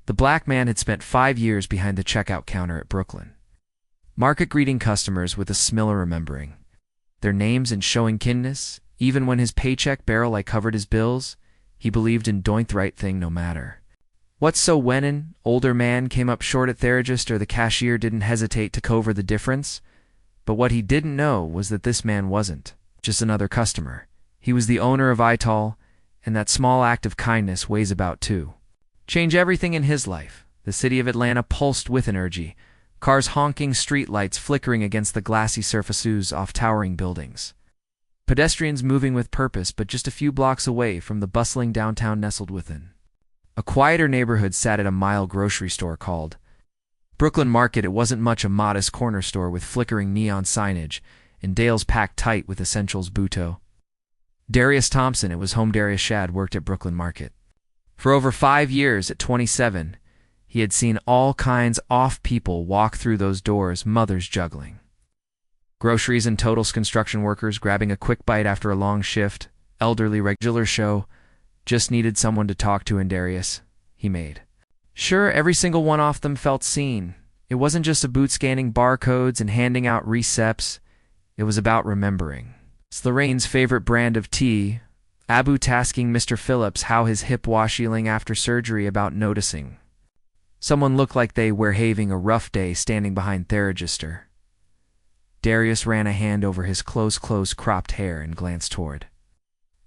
The black man had spent 5 years behind the checkout counter at Brooklyn Market, greeting customers with a smile of remembering their names and showing kindness. Even when his paycheck barely covered his bills, he believed in doing the right thing no matter what. So when an older man came up short at the register, the cashier didn't hesitate to cover the difference. But what he didn't know was that this man wasn't just another customer. He was the owner of Ital, and that small act of kindness weighs about to change everything in his life. The city of Atlanta pulsed with energy, cars honking, street lights flickering against the glassy surfaces off towering buildings, pedestrians moving with purpose. But just a few blocks away from the bustling downtown nestled within a quieter neighborhood sat at a mile grocery store called Brooklyn Market. It wasn't much, a modest corner store with flickering neon signage and Dales packed tight with essentials. Buto Darius Thompson, it was home. Darius Shad worked at Brooklyn Market for over 5 years. At 27, he had seen all kinds of people walk through those doors, mothers juggling groceries and totals, construction workers grabbing a quick bite after a long shift, elderly regular show just needed someone to talk to, and Darius, he made sure every single one of them felt seen. It wasn't just about scanning barcodes and handing out receipts. It was about remembering Lorraine's favorite brand of tea, Abu tasking Mr. Phillips how his hip was healing after surgery, about noticing someone looked like they were having a rough day standing behind the register. Darius ran a hand over his close cropped hair and glanced toward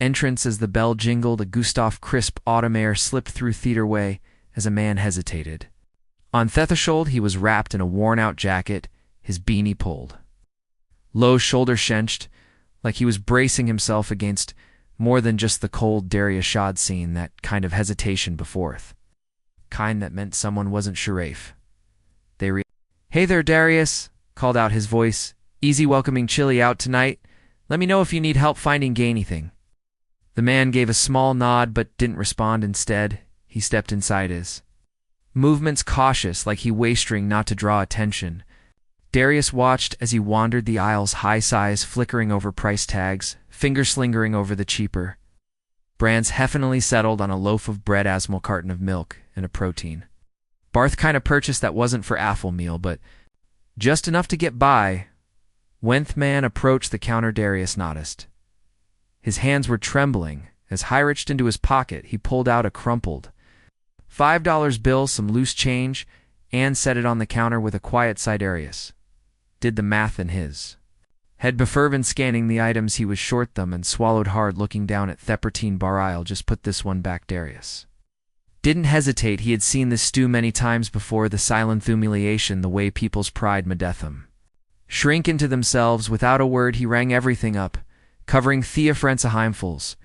entrance as the bell jingled. A Gustav crisp autumn air slipped through theater way as a man hesitated. On the threshold, he was wrapped in a worn-out jacket, his beanie pulled low, shoulder shenched, like he was bracing himself against more than just the cold. Darius Shad seen that kind of hesitation before, kind that meant someone wasn't sure if "Hey there, Darius," called out his voice, easy, welcoming. "Chilly out tonight. Let me know if you need help finding anything." The man gave a small nod but didn't respond. Instead, he stepped inside, his movements cautious, like he wastering not to draw attention. Darius watched as he wandered the aisles, high size flickering over price tags, fingers lingering over the cheaper brands, heffingly settled on a loaf of bread, a small carton of milk, and a protein barth kind of purchase that wasn't for a full meal, but just enough to get by. When the man approached the counter, Darius noticed his hands were trembling. As he reached into his pocket, he pulled out a crumpled $5 bill, some loose change, and set it on the counter with a quiet sigh. Darius did the math in his head before scanning the items. He was short them and swallowed hard, looking down at the protein bar aisle. "Just put this one back." Darius didn't hesitate. He had seen this stew many times before, the silent humiliation, the way people's pride made them shrink into themselves. Without a word, he rang everything up, covering Thea Frentz a handfuls.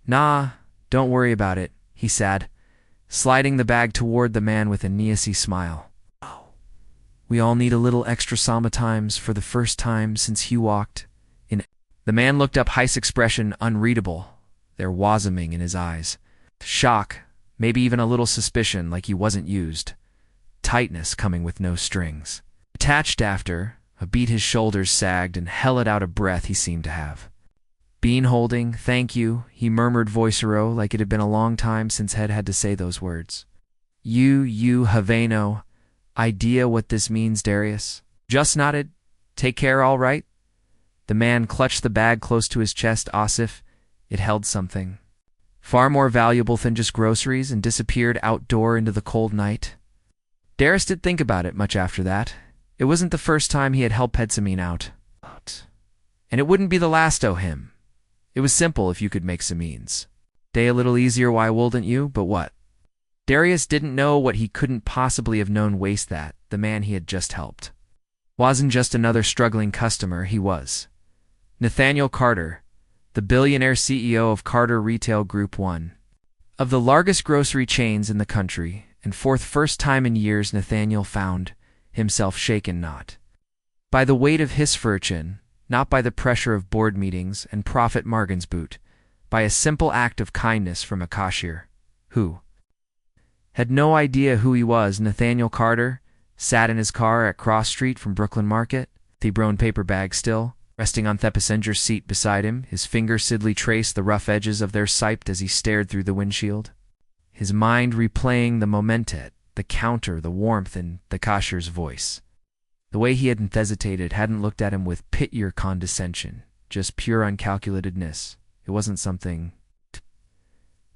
"Nah, don't worry about it," he said, sliding the bag toward the man with a neasy smile. "Oh, we all need a little extra sometimes for the first time since he walked in." The man looked up, his expression unreadable. There was wasming in his eyes, shock, maybe even a little suspicion, like he wasn't used. Tightness coming with no strings attached. After a beat, his shoulders sagged and held out a breath he seemed to have been holding. "Thank you," he murmured, voicero, like it had been a long time since Head had to say those words. You have no idea what this means." Darius just nodded. "Take care, all right?" The man clutched the bag close to his chest, as if it held something far more valuable than just groceries, and disappeared outdoor into the cold night. Darius didn't think about it much after that. It wasn't the first time he had helped Pedsamine out, and it wouldn't be the last. Oh, him. It was simple if you could make some means. Day a little easier, why wouldn't you? But what? Darius didn't know what he couldn't possibly have known. Waste that the man he had just helped wasn't just another struggling customer. He was Nathaniel Carter, the billionaire CEO of Carter Retail Group, one of the largest grocery chains in the country. And for the first time in years, Nathaniel found himself shaken not by the weight of his fortune, not by the pressure of board meetings and profit margins, but by a simple act of kindness from a cashier who had no idea who he was. Nathaniel Carter sat in his car at Cross Street from Brooklyn Market, the brown paper bag still resting on the passenger's seat beside him. His fingers sidly traced the rough edges of their sight as he stared through the windshield, his mind replaying the momentum the counter, the warmth in the cashier's voice. The way he hadn't hesitated, hadn't looked at him with pity or condescension, just pure uncalculatedness. It wasn't something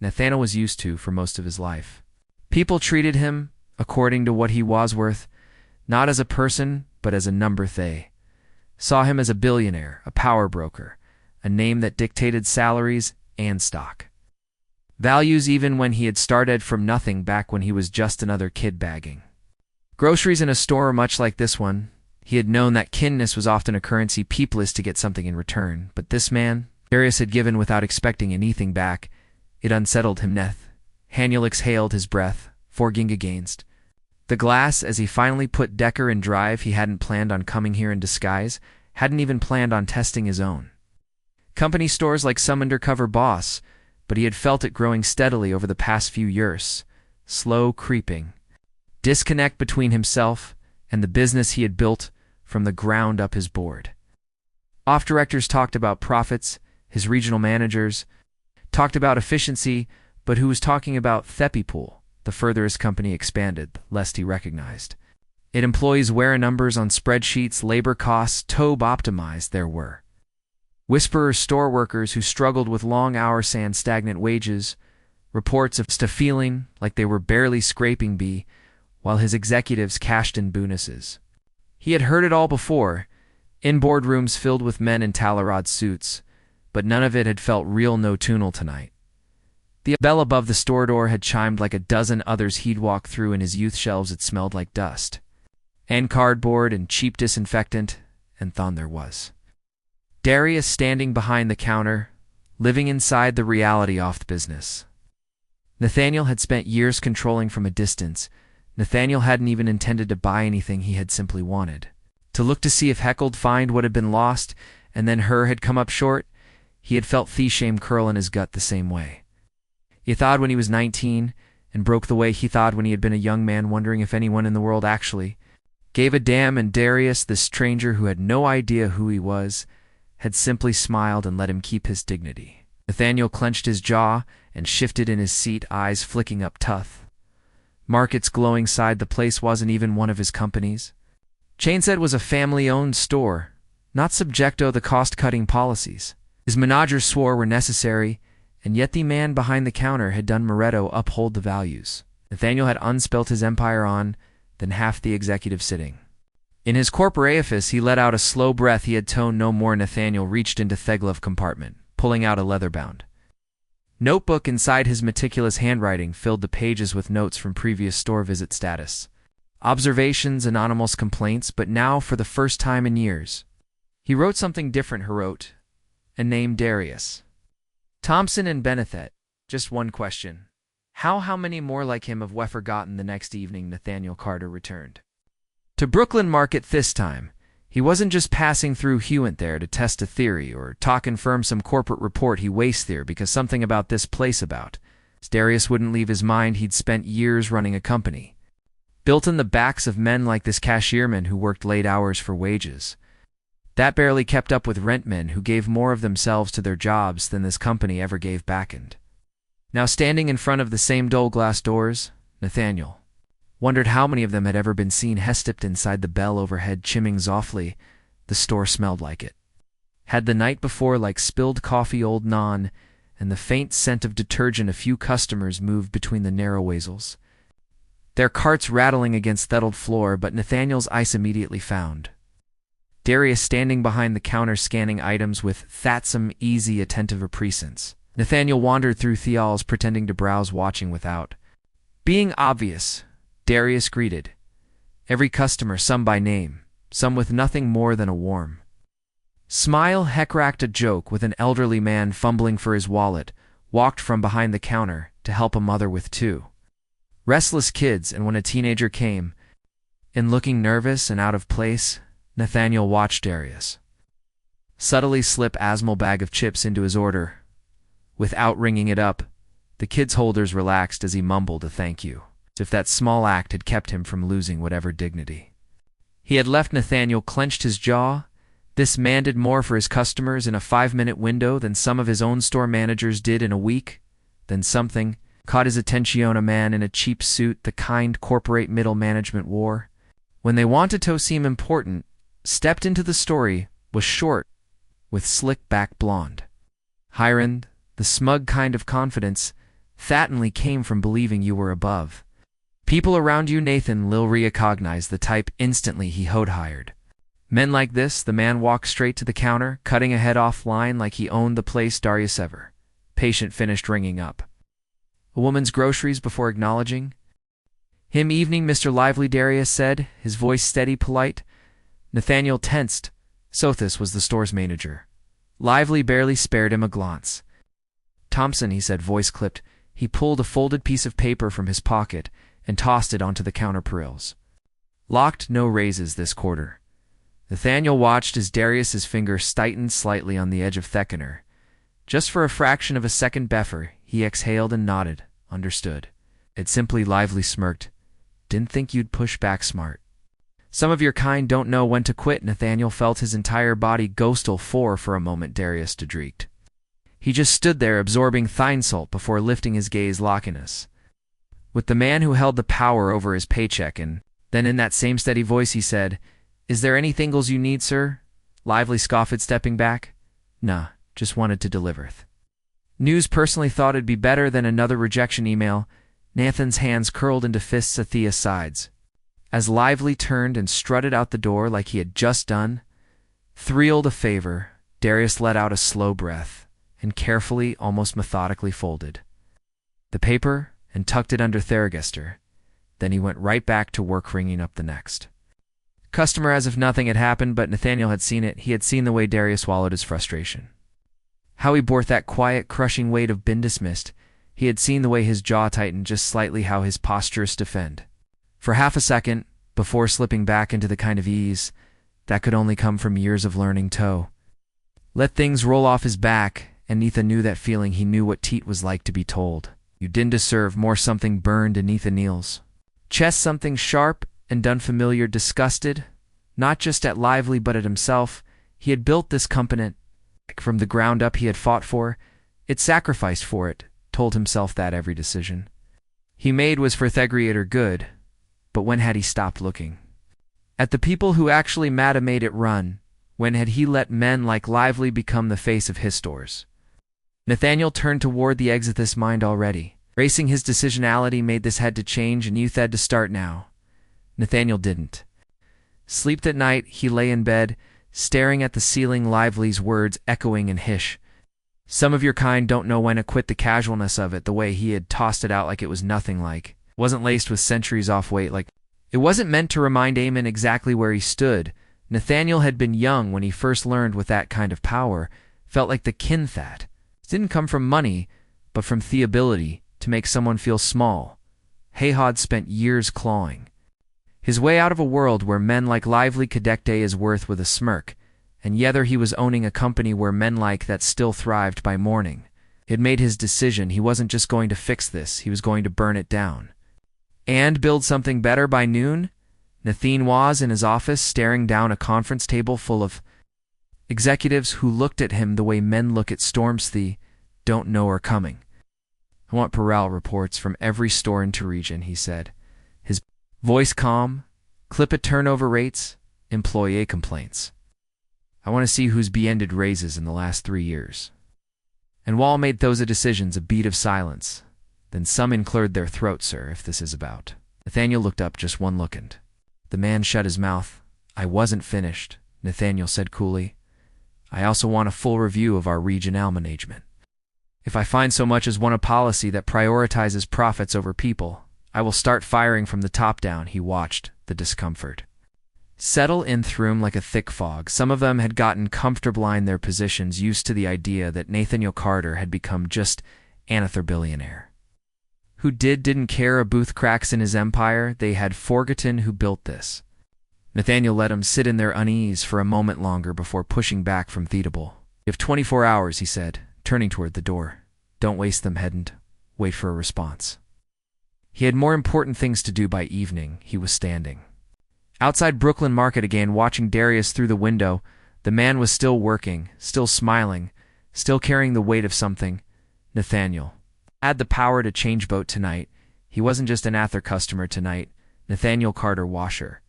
Nathaniel was used to for most of his life. People treated him according to what he was worth, not as a person, but as a number. They saw him as a billionaire, a power broker, a name that dictated salaries and stock values, even when he had started from nothing back when he was just another kid bagging groceries in a store much like this one. He had known that kindness was often a currency people is to get something in return, but this man, Darius, had given without expecting anything back. It unsettled him. Nathaniel exhaled his breath, forging against the glass as he finally put Decker in drive. He hadn't planned on coming here in disguise, hadn't even planned on testing his own company stores like some undercover boss, but he had felt it growing steadily over the past few years, slow creeping disconnect between himself and the business he had built from the ground up. His board off directors talked about profits, his regional managers talked about efficiency, but who was talking about Thepipool? The further his company expanded, the less he recognized it. Employees were numbers on spreadsheets, labor costs, Tobe optimized. There were whisperer store workers who struggled with long hours and stagnant wages, reports of staff feeling like they were barely scraping by, while his executives cashed in bonuses. He had heard it all before, in boardrooms filled with men in talarod suits, but none of it had felt real. No tunal tonight. The bell above the store door had chimed like a dozen others he'd walked through. In his youth, shelves it smelled like dust and cardboard and cheap disinfectant, and thon there was Darius standing behind the counter, living inside the reality of the business. Nathaniel had spent years controlling from a distance. Nathaniel hadn't even intended to buy anything. He had simply wanted to look to see if Heckled find what had been lost, and then her had come up short. He had felt the shame curl in his gut the same way he thought when he was 19, and broke the way he thought when he had been a young man, wondering if anyone in the world actually gave a damn. And Darius, this stranger who had no idea who he was, had simply smiled and let him keep his dignity. Nathaniel clenched his jaw and shifted in his seat, eyes flicking up tough markets glowing side. The place wasn't even one of his companies. Chain said was a family-owned store, not subject to the cost-cutting policies his managers swore were necessary, and yet the man behind the counter had done Moretto uphold the values Nathaniel had unspelt his empire on, than half the executive sitting in his corporate office. He let out a slow breath. He had toned no more. Nathaniel reached into the glove compartment, pulling out a leather-bound notebook. Inside, his meticulous handwriting filled the pages with notes from previous store visit status, observations, anonymous complaints. But now, for the first time in years, he wrote something different. He wrote a name: Darius Thompson and Benefit. Just one question. How many more like him have we forgotten? The next evening, Nathaniel Carter returned to Brooklyn Market. This time, he wasn't just passing through. He went there to test a theory or to confirm some corporate report he wasted there, because something about this place about Darius wouldn't leave his mind. He'd spent years running a company built in the backs of men like this cashierman who worked late hours for wages that barely kept up with rentmen who gave more of themselves to their jobs than this company ever gave back. And now, standing in front of the same dull glass doors, Nathaniel wondered how many of them had ever been seen. He stepped inside, the bell overhead chimming softly. The store smelled like it had the night before, like spilled coffee, old naan, and the faint scent of detergent. A few customers moved between the narrow wasels, their carts rattling against the floor, but Nathaniel's eyes immediately found Darius standing behind the counter, scanning items with some easy, attentive presence. Nathaniel wandered through Theal's, pretending to browse, watching without being obvious. Darius greeted every customer, some by name, some with nothing more than a warm smile. He cracked a joke with an elderly man fumbling for his wallet, walked from behind the counter to help a mother with two restless kids, and when a teenager came in looking nervous and out of place, Nathaniel watched Darius subtly slip a small bag of chips into his order. Without ringing it up, the kid's holders relaxed as he mumbled a thank you, as if that small act had kept him from losing whatever dignity he had left. Nathaniel clenched his jaw. This man did more for his customers in a 5-minute window than some of his own store managers did in a week, than something caught his attention a man in a cheap suit, the kind corporate middle management wore. When they wanted to seem important, stepped into the story, was short, with slick back blonde. Highland, the smug kind of confidence, thatenly came from believing you were above. People around you, Nathan Lil recognized the type instantly he hired. Men like this, the man walked straight to the counter, cutting a head off line like he owned the place. Darius ever. Patient finished ringing up a woman's groceries before acknowledging him. Evening, Mr. Lively, Darius said, his voice steady, polite. Nathaniel tensed. Sothis was the store's manager. Lively barely spared him a glance. Thompson, he said, voice clipped. He pulled a folded piece of paper from his pocket and tossed it onto the counter pearls. Locked, no raises this quarter. Nathaniel watched as Darius's finger tightened slightly on the edge of thickener. Just for a fraction of a second, Beffer, he exhaled and nodded. Understood. It simply. Lively smirked. Didn't think you'd push back smart. Some of your kind don't know when to quit. Nathaniel felt his entire body ghostle for a moment. Darius dedreeked. He just stood there absorbing thinsult before lifting his gaze lockiness. With the man who held the power over his paycheck, and then in that same steady voice he said, Is there anything's you need, sir? Lively scoffed, stepping back. Nah, just wanted to deliverth. News personally thought it'd be better than another rejection email. Nathan's hands curled into fists at Thea's sides. As Lively turned and strutted out the door like he had just done, thrilled a favor, Darius let out a slow breath and carefully, almost methodically folded the paper and tucked it under Theraguster. Then he went right back to work ringing up the next customer as if nothing had happened, but Nathaniel had seen it. He had seen the way Darius swallowed his frustration. How he bore that quiet, crushing weight of been dismissed. He had seen the way his jaw tightened just slightly, how his posturous defend. For half a second, before slipping back into the kind of ease that could only come from years of learning to let things roll off his back, and Neitha knew that feeling. He knew what Teat was like to be told. You didn't deserve more. Something burned in Nathaniel's chest, something sharp and unfamiliar, disgusted, not just at Lively but at himself. He had built this company from the ground up. He had fought for it, sacrificed for it, told himself that every decision he made was for Thegreator good. But when had he stopped looking at the people who actually made it run? When had he let men like Lively become the face of his stores? Nathaniel turned toward the exit. This mind already racing. His decisionality made this had to change, and youth had to start now. Nathaniel didn't sleep that night. He lay in bed, staring at the ceiling, Lively's words echoing in hish. Some of your kind don't know when to quit. The casualness of it, the way he had tossed it out like it was nothing, like wasn't laced with centuries off weight, like it wasn't meant to remind Eamon exactly where he stood. Nathaniel had been young when he first learned with that kind of power. Felt like the kin that didn't come from money, but from the ability to make someone feel small. Hayhod spent years clawing his way out of a world where men like Lively connected his worth with a smirk, and yether he was owning a company where men like that still thrived by morning. He had made his decision. He wasn't just going to fix this, he was going to burn it down. And build something better by noon? Nathan was in his office, staring down a conference table full of executives who looked at him the way men look at storms they don't know are coming. I want parallel reports from every store into region, he said, his voice calm. Clip at turnover rates, employee complaints. I want to see who's ended raises in the last 3 years. And Wall made those decisions. A beat of silence. Then some cleared their throat. Sir, if this is about. Nathaniel looked up, just one look, and the man shut his mouth. I wasn't finished, Nathaniel said coolly. I also want a full review of our regional management. If I find so much as one a policy that prioritizes profits over people, I will start firing from the top down. He watched the discomfort settle in through him like a thick fog. Some of them had gotten comfortable in their positions, used to the idea that Nathaniel Carter had become just another billionaire who didn't care a booth cracks in his empire. They had forgotten who built this. Nathaniel let him sit in their unease for a moment longer before pushing back from Theatable. You have 24 hours, he said, turning toward the door. Don't waste them, Hedden. Wait for a response. He had more important things to do by evening. He was standing outside Brooklyn Market again, watching Darius through the window. The man was still working, still smiling, still carrying the weight of something. Nathaniel. Had the power to change boat tonight. He wasn't just an Ather customer tonight, Nathaniel Carter washer.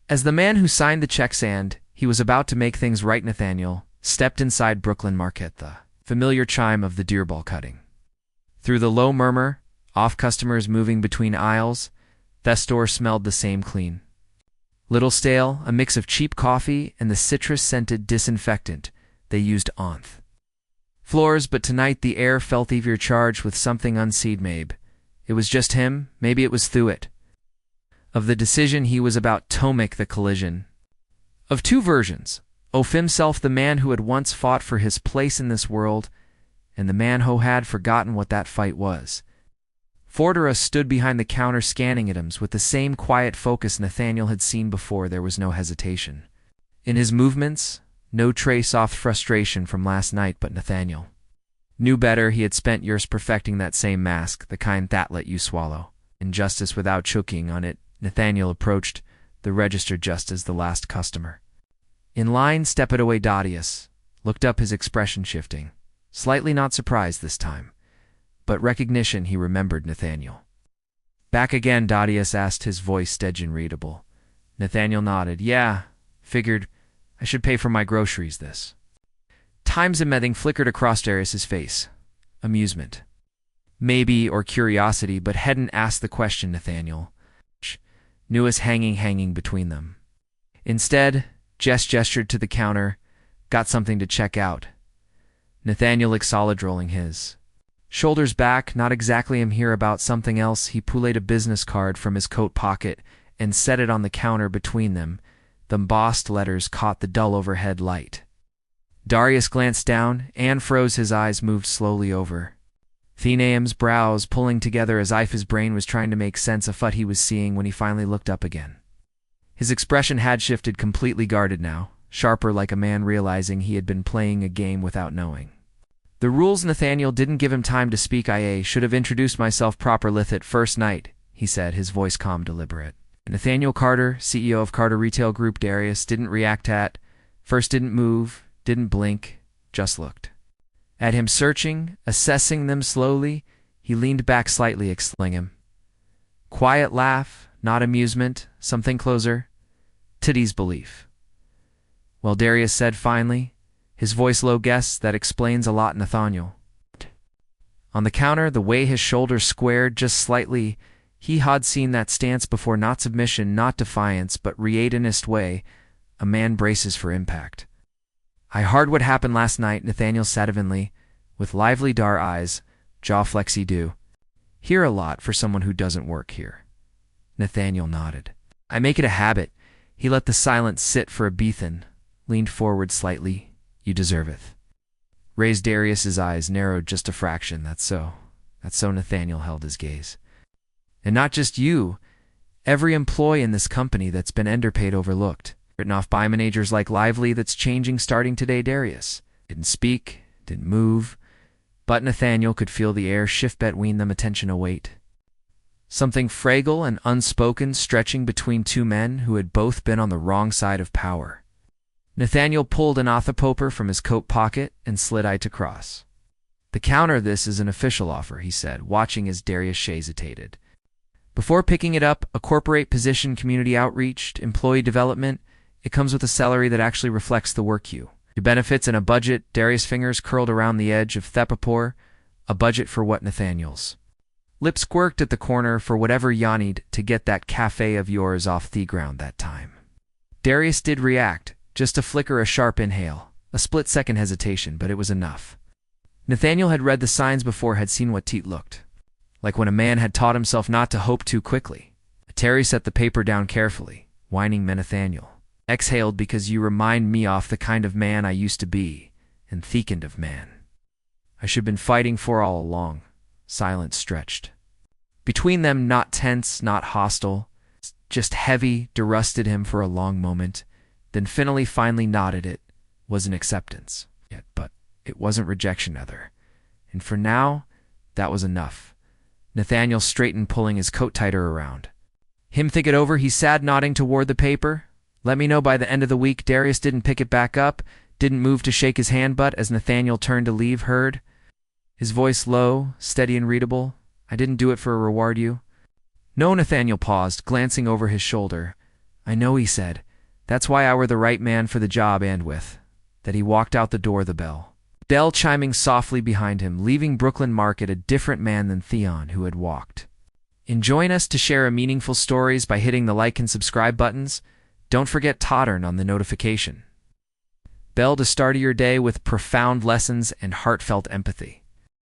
As the man who signed the checks and he was about to make things right, Nathaniel stepped inside Brooklyn Market, the familiar chime of the deer ball cutting. Through the low murmur, off customers moving between aisles, the store smelled the same clean. Little stale, a mix of cheap coffee and the citrus-scented disinfectant they used on floors, but tonight the air felt even charged with something unseen. Maybe it was just him, maybe it was through it. Of the decision he was about to make, the collision of two versions, of himself, the man who had once fought for his place in this world, and the man who had forgotten what that fight was. Fordera stood behind the counter scanning items with the same quiet focus Nathaniel had seen before. There was no hesitation in his movements, no trace of frustration from last night, but Nathaniel knew better. He had spent years perfecting that same mask, the kind that let you swallow injustice without choking on it. Nathaniel approached the register just as the last customer in line stepped away. Dadius looked up, his expression shifting, slightly not surprised this time, but recognition. He remembered Nathaniel. Back again? Dadius asked, his voice steady and readable. Nathaniel nodded. Yeah, figured I should pay for my groceries this times. A mething flickered across Darius's face. Amusement, maybe, or curiosity, but hadn't asked the question Nathaniel knew was hanging between them. Instead, Jess gestured to the counter, got something to check out. Nathaniel acknowledged, rolling his shoulders back. Not exactly. I'm here about something else. He pulled a business card from his coat pocket and set it on the counter between them. The embossed letters caught the dull overhead light. Darius glanced down and froze. His eyes moved slowly over Thenaeum's brows, pulling together as if his brain was trying to make sense of what he was seeing. When he finally looked up again, his expression had shifted, completely guarded now, sharper, like a man realizing he had been playing a game without knowing the rules. Nathaniel didn't give him time to speak. I should have introduced myself proper at first night, he said, his voice calm, deliberate. Nathaniel Carter, CEO of Carter Retail Group. Darius didn't react at first, didn't move, didn't blink, just looked at him, searching, assessing them slowly. He leaned back slightly, explaining him. Quiet laugh, not amusement, something closer to disbelief. Well, Darius said finally, his voice low. Guess that explains a lot. Nathaniel on the counter, the way his shoulders squared just slightly. He had seen that stance before, not submission, not defiance, but realist way a man braces for impact. I heard what happened last night. Nathaniel said evenly, with lively dark eyes, jaw flexy. Do hear a lot for someone who doesn't work here. Nathaniel nodded. I make it a habit. He let the silence sit for a beathen, leaned forward slightly. You deserve it. Raised. Darius's eyes narrowed just a fraction. That's so. Nathaniel held his gaze. And not just you, every employee in this company that's been underpaid, overlooked, written off by managers like Lively. That's changing starting today. Darius didn't speak, didn't move, but Nathaniel could feel the air shift between them, attention await. Something fragile and unspoken stretching between two men who had both been on the wrong side of power. Nathaniel pulled an orthopoper from his coat pocket and slid it across the counter. This is an official offer, he said, watching as Darius hesitated. Before picking it up, a corporate position, community outreach, employee development. It comes with a salary that actually reflects the work you do, benefits, and a budget. Darius' fingers curled around the edge of Thepapor. A budget for what? Nathaniel's lips quirked at the corner. For whatever you need to get that cafe of yours off the ground that time. Darius did react, just a flicker, a sharp inhale, a split-second hesitation, but it was enough. Nathaniel had read the signs before, had seen what teat looked like when a man had taught himself not to hope too quickly. Terry set the paper down carefully, whining. Nathaniel exhaled. Because you remind me of the kind of man I used to be, and the kind of man I should have been fighting for all along. Silence stretched between them, not tense, not hostile, just heavy. Derusted him for a long moment, then finally nodded. It was an acceptance, yet, but it wasn't rejection either. And for now, that was enough. Nathaniel straightened, pulling his coat tighter around him. Think it over, he said, nodding toward the paper. Let me know by the end of the week. Darius didn't pick it back up, didn't move to shake his hand, but as Nathaniel turned to leave, heard His voice low, steady and readable. I didn't do it for a reward you. No, Nathaniel paused, glancing over his shoulder. I know, he said. That's why I were the right man for the job and with. That he walked out the door, the bell chiming softly behind him, leaving Brooklyn Market a different man than Theon, who had walked. Join us to share meaningful stories by hitting the like and subscribe buttons. Don't forget Tottern on the notification bell to start your day with profound lessons and heartfelt empathy.